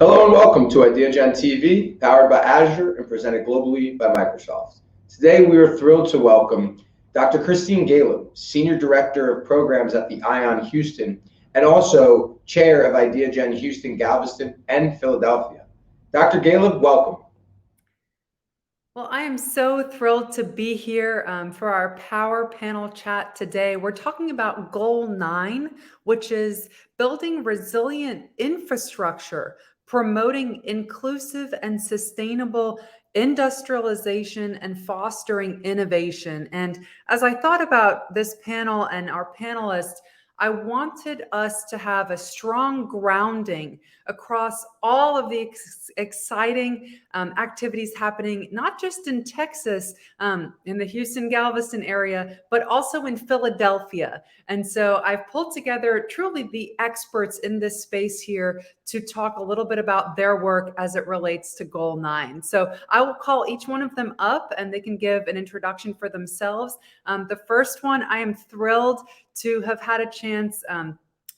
Hello and welcome to IdeaGen TV, powered by Azure and presented globally by Microsoft. Today we are thrilled to welcome Dr. Christine Galib, Senior Director of Programs at the ION Houston, and also Chair of IdeaGen Houston-Galveston and Philadelphia. Dr. Galib, welcome. Well, I am so thrilled to be here for our Power Panel chat today. We're talking about Goal 9, which is building resilient infrastructure, promoting inclusive and sustainable industrialization and fostering innovation. And as I thought about this panel and our panelists, I wanted us to have a strong grounding across all of the exciting activities happening, not just in Texas, in the Houston-Galveston area, but also in Philadelphia. And so I've pulled together truly the experts in this space here to talk a little bit about their work as it relates to Goal 9. So I will call each one of them up and they can give an introduction for themselves. The first one, I am thrilled to have had a chance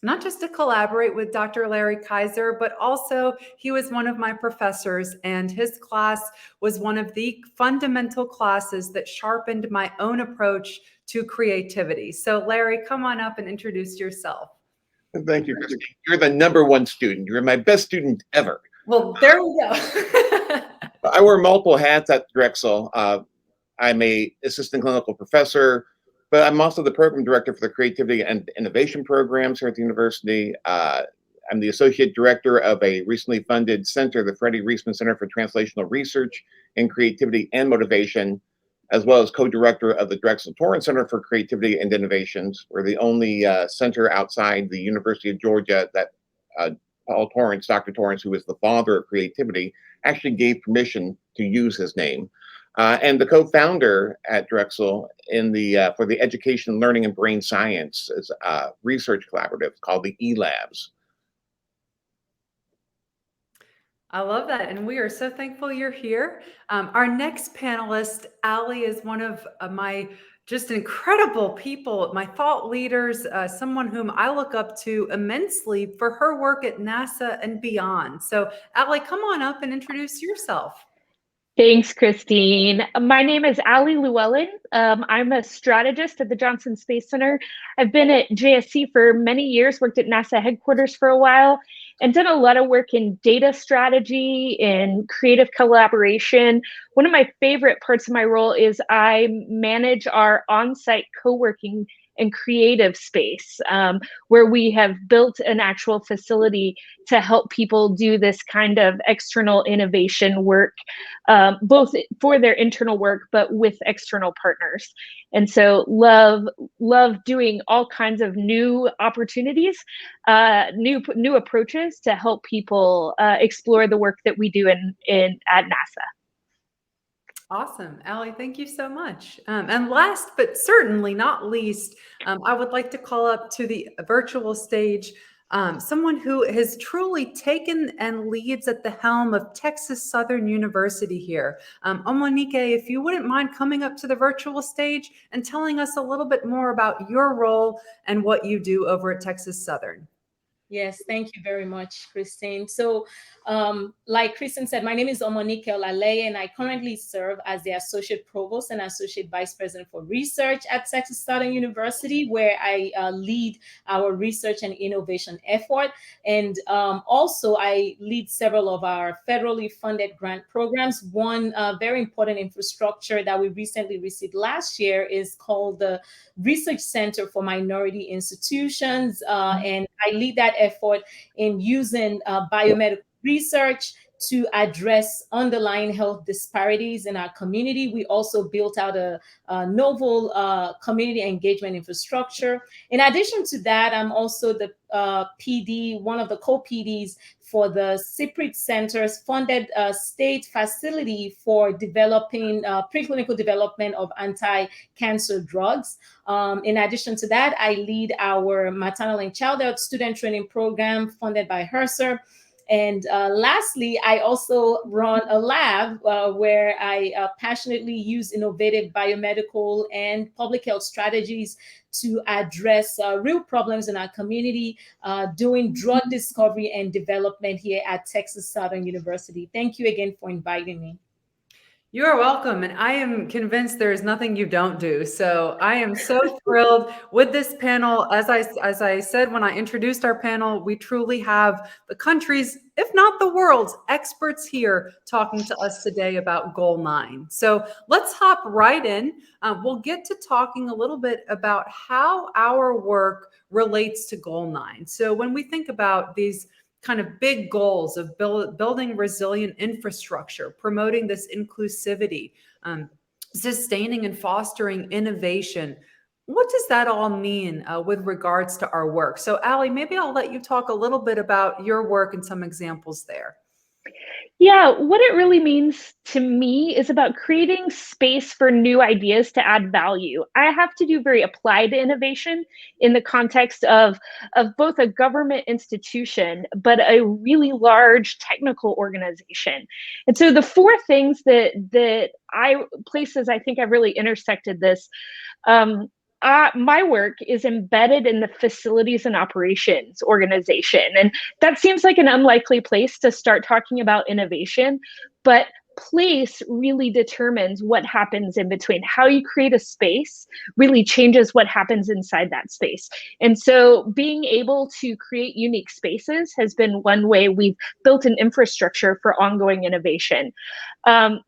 not just to collaborate with Dr. Larry Keiser, but also he was one of my professors, and his class was one of the fundamental classes that sharpened my own approach to creativity. So Larry, come on up and introduce yourself. Thank you, Christine. You're the #1 student. You're my best student ever. Well, there we go. I wear multiple hats at Drexel. I'm an assistant clinical professor, but I'm also the program director for the Creativity and Innovation programs here at the university. I'm the associate director of a recently funded center, the Freddie Reisman Center for Translational Research in Creativity and Motivation, as well as co-director of the Drexel Torrance Center for Creativity and Innovations. We're the only center outside the University of Georgia that Paul Torrance, Dr. Torrance, who is the father of creativity, actually gave permission to use his name. And the co-founder at Drexel in the for the Education, Learning, and Brain Science research collaborative called the eLabs. I love that, and we are so thankful you're here. Our next panelist, Ali, is one of my just incredible people, my thought leaders, someone whom I look up to immensely for her work at NASA and beyond. So, Ali, come on up and introduce yourself. Thanks, Christine. My name is Llewellyn. I'm a strategist at the Johnson Space Center. I've been at JSC for many years, worked at NASA headquarters for a while, and done a lot of work in data strategy and creative collaboration. One of my favorite parts of my role is I manage our on-site co-working and creative space, where we have built an actual facility to help people do this kind of external innovation work, both for their internal work, but with external partners. And so love doing all kinds of new opportunities, new approaches to help people explore the work that we do at NASA. Awesome. Ali, thank you so much. And last, but certainly not least, I would like to call up to the virtual stage someone who has truly taken and leads at the helm of Texas Southern University here. Omonike, if you wouldn't mind coming up to the virtual stage and telling us a little bit more about your role and what you do over at Texas Southern. Yes, thank you very much, Christine. So, like Christine said, my name is Omonike Olaleye, and I currently serve as the Associate Provost and Associate Vice President for Research at Texas Southern University, where I lead our research and innovation effort. And also, I lead several of our federally funded grant programs. One very important infrastructure that we recently received last year is called the Research Center for Minority Institutions, and I lead that effort in using biomedical research to address underlying health disparities in our community. We also built out a novel community engagement infrastructure. In addition to that, I'm also the PD, one of the co-PDs for the CIPRIT Center's funded state facility for developing preclinical development of anti-cancer drugs. In addition to that, I lead our maternal and child health student training program funded by HRSA. And lastly, I also run a lab where I passionately use innovative biomedical and public health strategies to address real problems in our community, doing drug discovery and development here at Texas Southern University. Thank you again for inviting me. You are welcome. And I am convinced there is nothing you don't do. So I am so thrilled with this panel. As I said when I introduced our panel, we truly have the country's, if not the world's, experts here talking to us today about Goal 9. So let's hop right in. We'll get to talking a little bit about how our work relates to Goal 9. So when we think about these kind of big goals of building resilient infrastructure, promoting this inclusivity, sustaining and fostering innovation. What does that all mean with regards to our work? So Ali, maybe I'll let you talk a little bit about your work and some examples there. Yeah, what it really means to me is about creating space for new ideas to add value. I have to do very applied innovation in the context of both a government institution, but a really large technical organization. And so the four things that places I think I've really intersected this, my work is embedded in the facilities and operations organization. And that seems like an unlikely place to start talking about innovation, but place really determines what happens in between. How you create a space really changes what happens inside that space. And so being able to create unique spaces has been one way we've built an infrastructure for ongoing innovation.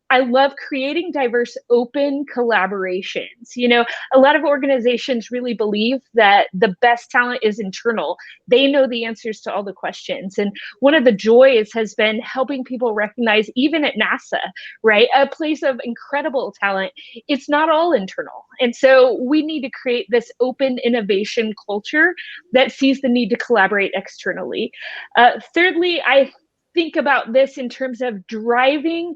I love creating diverse, open collaborations. You know, a lot of organizations really believe that the best talent is internal. They know the answers to all the questions. And one of the joys has been helping people recognize, even at NASA, right, a place of incredible talent, it's not all internal. And so we need to create this open innovation culture that sees the need to collaborate externally. Thirdly, I think about this in terms of driving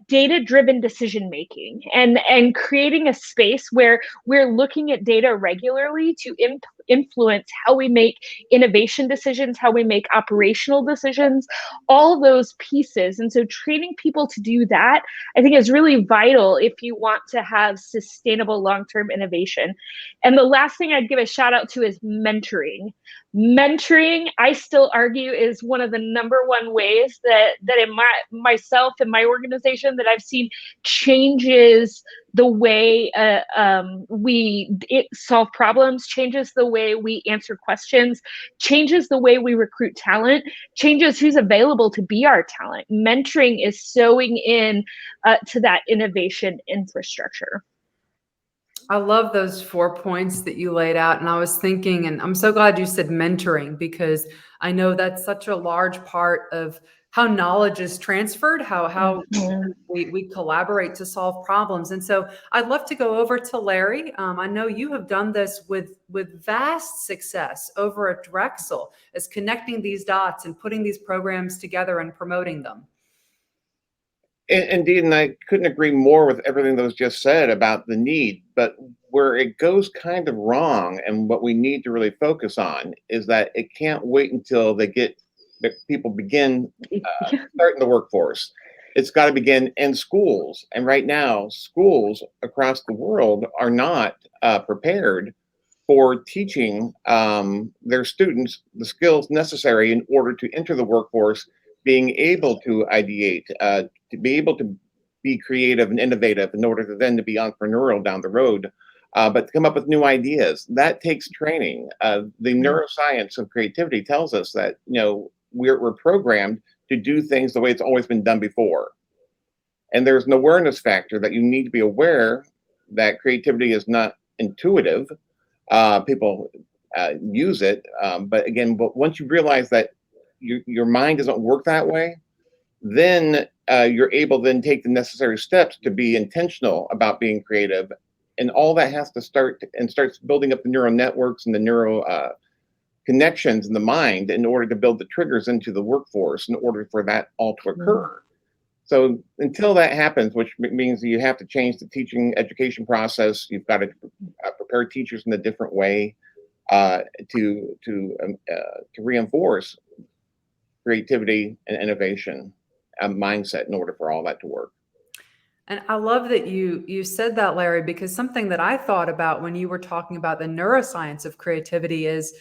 data-driven decision-making and creating a space where we're looking at data regularly to influence how we make innovation decisions, how we make operational decisions, all those pieces. And so training people to do that, I think, is really vital if you want to have sustainable long-term innovation. And the last thing I'd give a shout out to is mentoring. Mentoring, I still argue, is one of the number one ways that in myself and my organization that I've seen changes the way we solve problems, changes the way we answer questions, changes the way we recruit talent, changes who's available to be our talent. Mentoring is sewing in to that innovation infrastructure. I love those 4 points that you laid out. And I was thinking, and I'm so glad you said mentoring, because I know that's such a large part of how knowledge is transferred, how we collaborate to solve problems. And so I'd love to go over to Larry. I know you have done this with vast success over at Drexel, as connecting these dots and putting these programs together and promoting them. Indeed, and I couldn't agree more with everything that was just said about the need. But where it goes kind of wrong, and what we need to really focus on, is that it can't wait until people begin starting the workforce. It's got to begin in schools. And right now, schools across the world are not prepared for teaching their students the skills necessary in order to enter the workforce, being able to ideate, to be able to be creative and innovative in order to then to be entrepreneurial down the road, but to come up with new ideas. That takes training. The neuroscience of creativity tells us that, you know, we're programmed to do things the way it's always been done before. And there's an awareness factor that you need to be aware that creativity is not intuitive. People use it, but again, once you realize that your mind doesn't work that way, then you're able to then take the necessary steps to be intentional about being creative. And all that has to starts building up the neural networks and the neural connections in the mind in order to build the triggers into the workforce in order for that all to occur. So until that happens, which means you have to change the teaching education process, you've got to prepare teachers in a different way to reinforce. creativity, and innovation mindset in order for all that to work. And I love that you said that, Larry, because something that I thought about when you were talking about the neuroscience of creativity is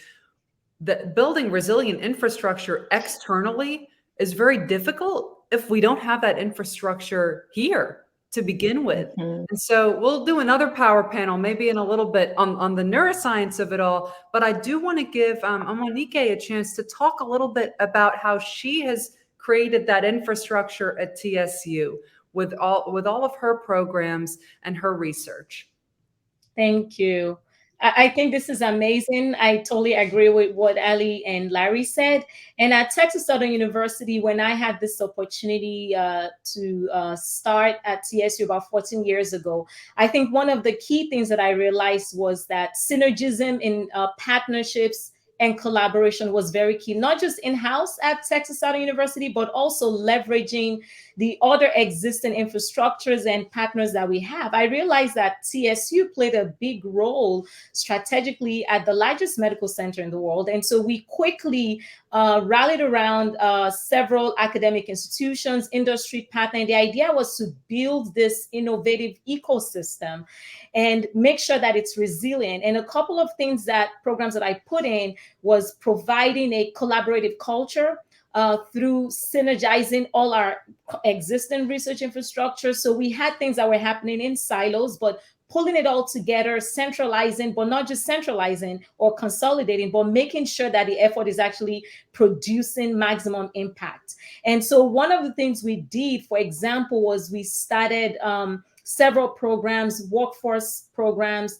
that building resilient infrastructure externally is very difficult if we don't have that infrastructure here to begin with. Mhm. And so we'll do another power panel, maybe in a little bit on the neuroscience of it all. But I do want to give Omonike a chance to talk a little bit about how she has created that infrastructure at TSU with all of her programs and her research. Thank you. I think this is amazing. I totally agree with what Ali and Larry said. And at Texas Southern University, when I had this opportunity to start at TSU about 14 years ago, I think one of the key things that I realized was that synergism in partnerships and collaboration was very key, not just in-house at Texas Southern University, but also leveraging the other existing infrastructures and partners that we have. I realized that TSU played a big role strategically at the largest medical center in the world. And so we quickly rallied around several academic institutions, industry partners. The idea was to build this innovative ecosystem and make sure that it's resilient. And a couple of programs that I put in was providing a collaborative culture through synergizing all our existing research infrastructure. So we had things that were happening in silos, but pulling it all together, centralizing, but not just centralizing or consolidating, but making sure that the effort is actually producing maximum impact. And so one of the things we did, for example, was we started several programs, workforce programs,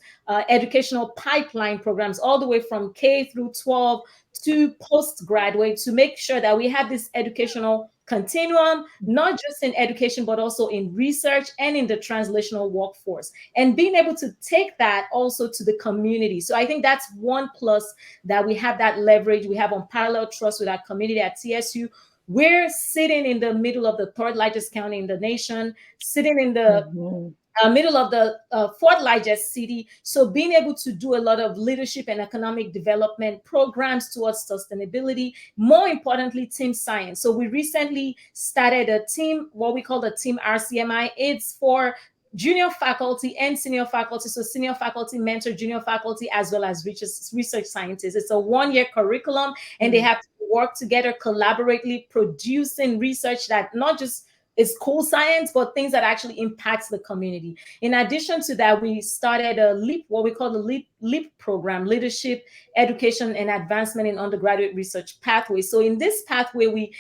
educational pipeline programs, all the way from K through 12 to postgraduate, to make sure that we have this educational continuum, not just in education, but also in research and in the translational workforce, and being able to take that also to the community. So I think that's one plus, that we have that leverage. We have unparalleled trust with our community at TSU. We're sitting in the middle of the third largest county in the nation, sitting in the middle of the fourth largest city. So being able to do a lot of leadership and economic development programs towards sustainability, more importantly, team science. So we recently started a team, what we call the Team RCMI. It's for junior faculty and senior faculty. So senior faculty mentor junior faculty as well as research scientists. It's a one-year curriculum, and they have to work together collaboratively, producing research that not just is cool science, but things that actually impacts the community. In addition to that, we started a LEAP, what we call the LEAP program, Leadership, Education, and Advancement in Undergraduate Research Pathway. So in this pathway, we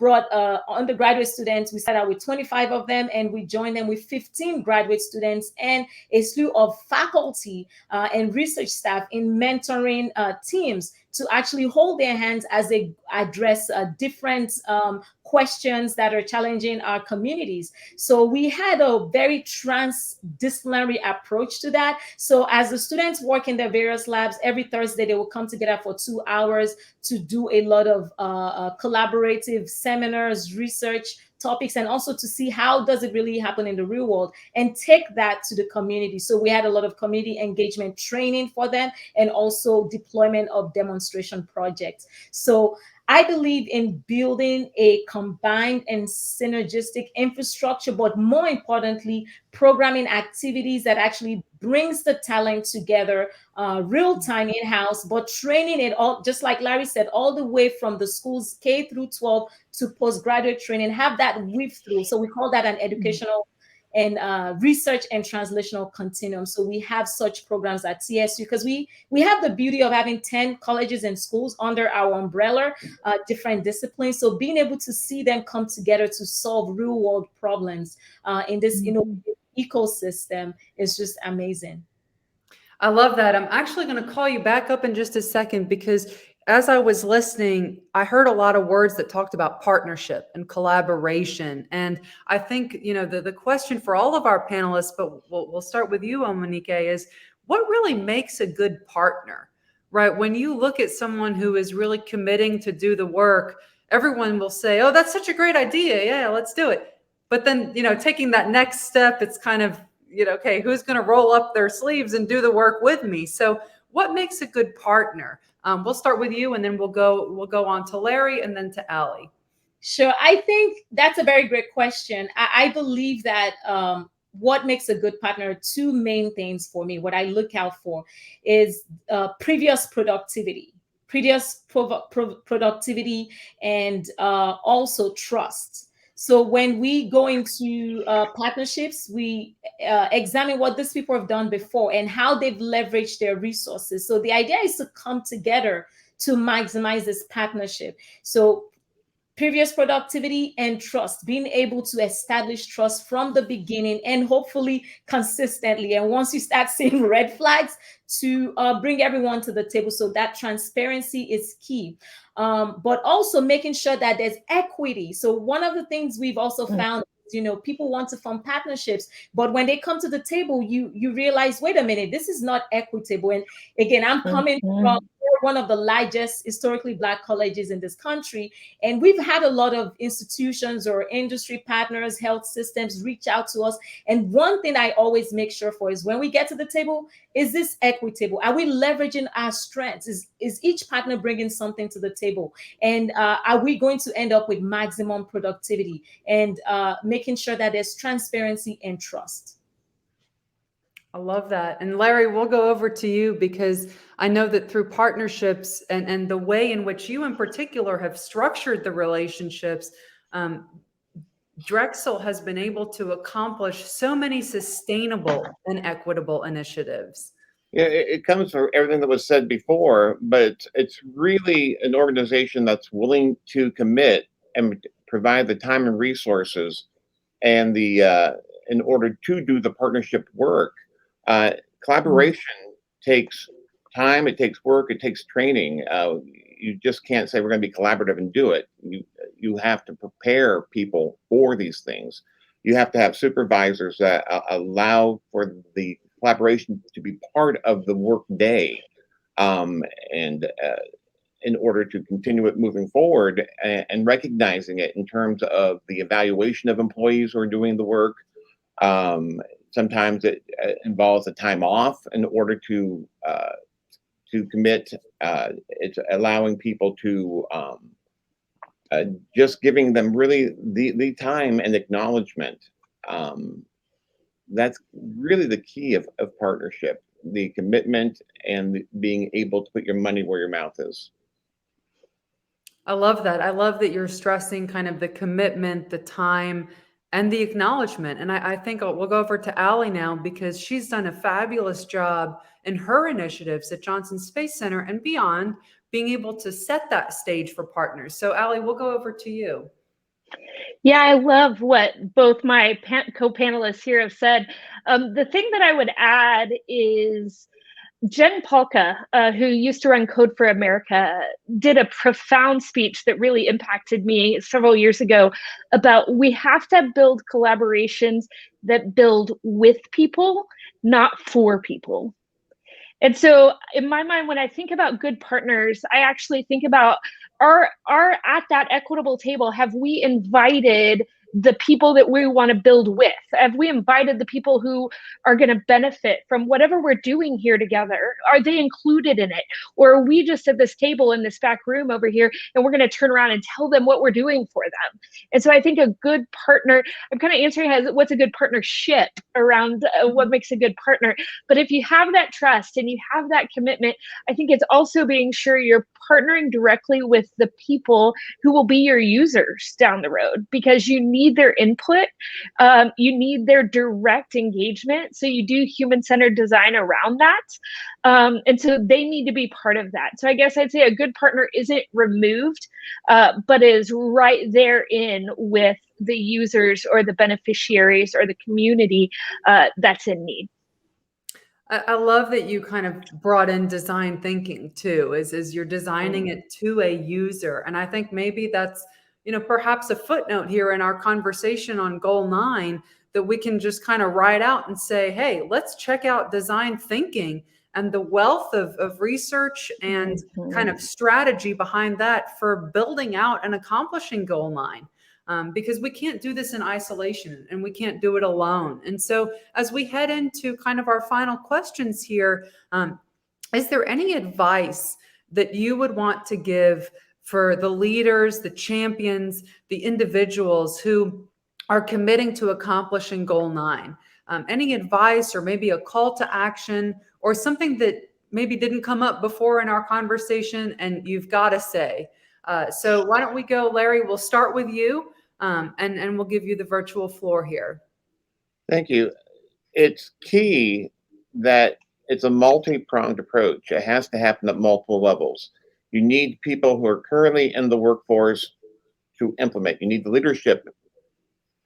brought undergraduate students. We started out with 25 of them, and we joined them with 15 graduate students and a slew of faculty and research staff in mentoring teams to actually hold their hands as they address different questions that are challenging our communities. So we had a very transdisciplinary approach to that. So as the students work in their various labs, every Thursday they will come together for 2 hours to do a lot of collaborative seminars, research topics, and also to see how does it really happen in the real world and take that to the community. So we had a lot of community engagement training for them and also deployment of demonstration projects. So I believe in building a combined and synergistic infrastructure, but more importantly, programming activities that actually brings the talent together real time in-house, but training it all, just like Larry said, all the way from the schools K through 12 to postgraduate training, have that weave through. So we call that an educational and research and translational continuum. So we have such programs at TSU because we have the beauty of having 10 colleges and schools under our umbrella, different disciplines. So being able to see them come together to solve real world problems in this ecosystem is just amazing. I love that. I'm actually going to call you back up in just a second, because as I was listening, I heard a lot of words that talked about partnership and collaboration. And I think, you know, the question for all of our panelists, but we'll start with you, Omonike, is what really makes a good partner, right? When you look at someone who is really committing to do the work, everyone will say, oh, that's such a great idea. Yeah, let's do it. But then, you know, taking that next step, it's kind of, you know, okay, who's going to roll up their sleeves and do the work with me? So what makes a good partner? We'll start with you, and then we'll go on to Larry and then to Allie. Sure. I think that's a very great question. I believe that what makes a good partner, two main things for me, what I look out for is previous productivity, and also trust. So when we go into partnerships, we examine what these people have done before and how they've leveraged their resources. So the idea is to come together to maximize this partnership. So previous productivity and trust, being able to establish trust from the beginning and hopefully consistently. And once you start seeing red flags, to bring everyone to the table. So that transparency is key. But also making sure that there's equity. So one of the things we've also found, people want to form partnerships, but when they come to the table, you realize, wait a minute, this is not equitable. And again, I'm coming from one of the largest historically Black colleges in this country, and we've had a lot of institutions or industry partners, health systems reach out to us. And one thing I always make sure for is when we get to the table, is this equitable? Are we leveraging our strengths? Is each partner bringing something to the table? And are we going to end up with maximum productivity and making sure that there's transparency and trust? I love that. And Larry, we'll go over to you because I know that through partnerships and the way in which you in particular have structured the relationships, Drexel has been able to accomplish so many sustainable and equitable initiatives. Yeah, it comes from everything that was said before, but it's really an organization that's willing to commit and provide the time and resources and in order to do the partnership work. Collaboration takes time, it takes work, it takes training. You just can't say we're going to be collaborative and do it. You have to prepare people for these things. You have to have supervisors that allow for the collaboration to be part of the work day, and in order to continue it moving forward and recognizing it in terms of the evaluation of employees who are doing the work. Sometimes it involves a time off in order to commit. It's allowing people to just giving them really the time and acknowledgement. That's really the key of partnership, the commitment and being able to put your money where your mouth is. I love that. I love that you're stressing kind of the commitment, the time, and the acknowledgement. And I think we'll go over to Allie now because she's done a fabulous job in her initiatives at Johnson Space Center and beyond, being able to set that stage for partners. So Allie, we'll go over to you. Yeah, I love what both my co-panelists here have said. The thing that I would add is Jen Pahlka, who used to run Code for America, did a profound speech that really impacted me several years ago about we have to build collaborations that build with people, not for people. And so in my mind, when I think about good partners, I actually think about are at that equitable table, have we invited the people that we want to build with? Have we invited the people who are going to benefit from whatever we're doing here together? Are they included in it? Or are we just at this table in this back room over here and we're going to turn around and tell them what we're doing for them? And so I think a good partner, I'm kind of answering as what's a good partnership around what makes a good partner. But if you have that trust and you have that commitment, I think it's also being sure you're partnering directly with the people who will be your users down the road, because you need their input, you need their direct engagement. So you do human-centered design around that. And so they need to be part of that. So I guess I'd say a good partner isn't removed, but is right there in with the users or the beneficiaries or the community that's in need. I love that you kind of brought in design thinking too, is you're designing it to a user. And I think maybe that's, perhaps a footnote here in our conversation on Goal 9 that we can just kind of write out and say, hey, let's check out design thinking and the wealth of research and kind of strategy behind that for building out and accomplishing Goal 9. Because we can't do this in isolation and we can't do it alone. And so as we head into kind of our final questions here, is there any advice that you would want to give for the leaders, the champions, the individuals who are committing to accomplishing Goal 9? Any advice or maybe a call to action or something that maybe didn't come up before in our conversation and you've got to say? So why don't we go, Larry, we'll start with you and we'll give you the virtual floor here. Thank you. It's key that it's a multi-pronged approach. It has to happen at multiple levels. You need people who are currently in the workforce to implement. You need the leadership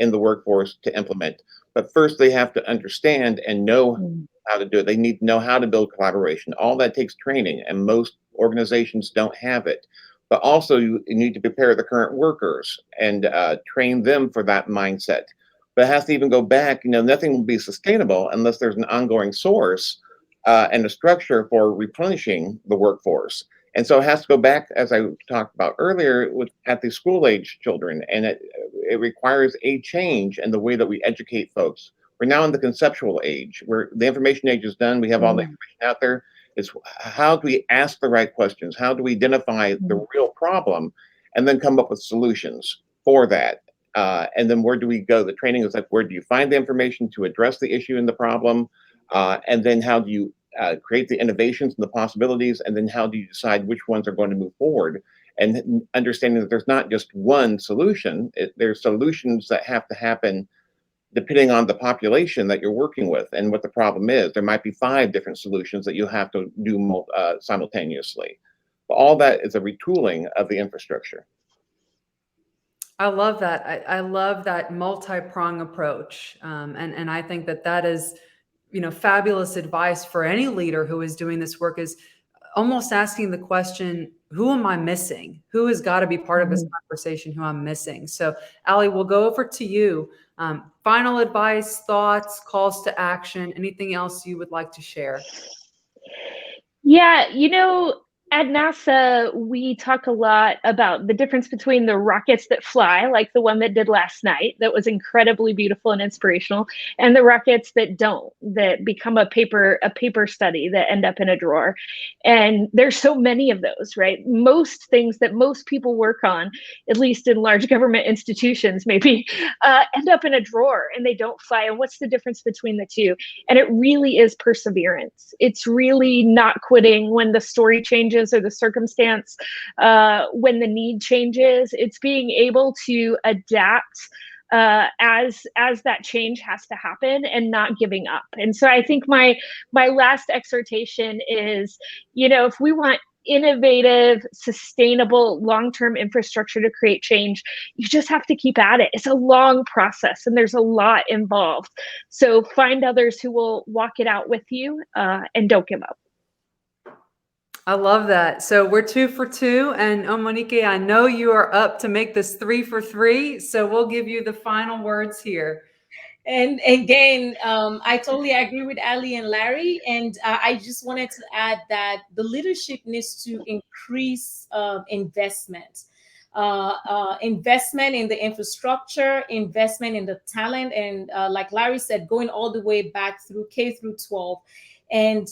in the workforce to implement. But first, they have to understand and know how to do it. They need to know how to build collaboration. All that takes training, and most organizations don't have it. But also, you need to prepare the current workers and train them for that mindset. But it has to even go back. Nothing will be sustainable unless there's an ongoing source and a structure for replenishing the workforce. And so it has to go back, as I talked about earlier, at the school-age children, and it requires a change in the way that we educate folks. We're now in the conceptual age, where the information age is done. We have all the information out there. It's how do we ask the right questions? How do we identify the real problem, and then come up with solutions for that? And then where do we go? The training is like, where do you find the information to address the issue and the problem? And then how do you create the innovations and the possibilities? And then how do you decide which ones are going to move forward? And understanding that there's not just one solution. There's solutions that have to happen depending on the population that you're working with and what the problem is. There might be 5 different solutions that you have to do simultaneously. But all that is a retooling of the infrastructure. I love that. I love that multi-prong approach. And I think that is, fabulous advice for any leader who is doing this work, is almost asking the question, who am I missing? Who has got to be part of this conversation who I'm missing? So Ali, we'll go over to you. Final advice, thoughts, calls to action, anything else you would like to share? Yeah, at NASA, we talk a lot about the difference between the rockets that fly, like the one that did last night, that was incredibly beautiful and inspirational, and the rockets that don't, that become a paper study that end up in a drawer. And there's so many of those, right? Most things that most people work on, at least in large government institutions, maybe end up in a drawer and they don't fly. And what's the difference between the two? And it really is perseverance. It's really not quitting when the story changes or the circumstance, when the need changes. It's being able to adapt as that change has to happen and not giving up. And so I think my last exhortation is, if we want innovative, sustainable, long-term infrastructure to create change, you just have to keep at it. It's a long process and there's a lot involved. So find others who will walk it out with you, and don't give up. I love that. So we're 2 for 2, and Omonike, I know you are up to make this 3 for 3. So we'll give you the final words here. And again, I totally agree with Ali and Larry. And I just wanted to add that the leadership needs to increase investment. Investment in the infrastructure, investment in the talent, and like Larry said, going all the way back through K through 12. And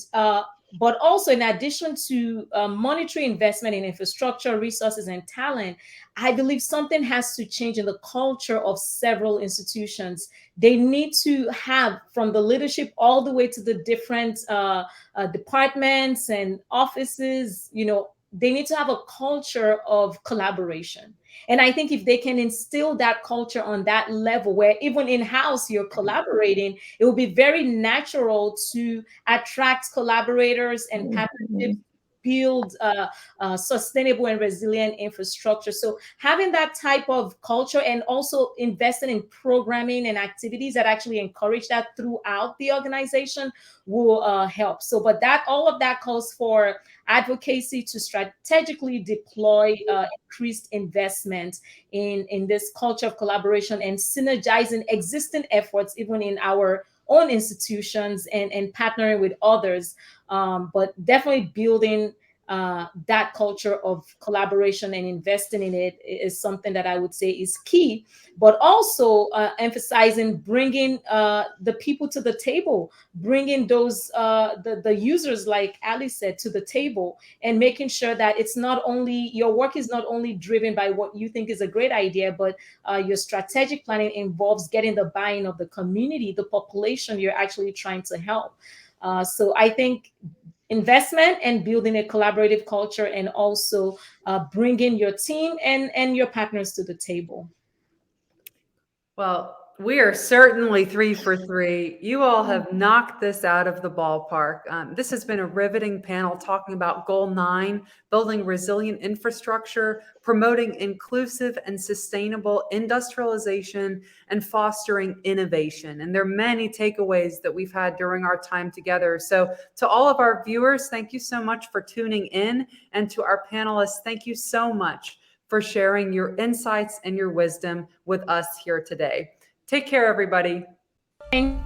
but also, in addition to monetary investment in infrastructure, resources, and talent, I believe something has to change in the culture of several institutions. They need to have, from the leadership all the way to the different departments and offices, they need to have a culture of collaboration. And I think if they can instill that culture on that level, where even in-house you're collaborating, it will be very natural to attract collaborators and partnerships, build sustainable and resilient infrastructure. So having that type of culture and also investing in programming and activities that actually encourage that throughout the organization will help. So, but all of that calls for advocacy to strategically deploy increased investment in this culture of collaboration and synergizing existing efforts, even in our own institutions, and partnering with others, but definitely building that culture of collaboration and investing in it is something that I would say is key, but also emphasizing bringing the people to the table, bringing those the users, like Ali said, to the table, and making sure that it's not only your work is not only driven by what you think is a great idea, but your strategic planning involves getting the buy-in of the community, the population you're actually trying to help. So I think investment and building a collaborative culture, and also bringing your team and your partners to the table. Well, we are certainly 3 for 3. You all have knocked this out of the ballpark. This has been a riveting panel talking about Goal 9, building resilient infrastructure, promoting inclusive and sustainable industrialization, and fostering innovation. And there are many takeaways that we've had during our time together. So to all of our viewers, thank you so much for tuning in. And to our panelists, thank you so much for sharing your insights and your wisdom with us here today. Take care, everybody. Thank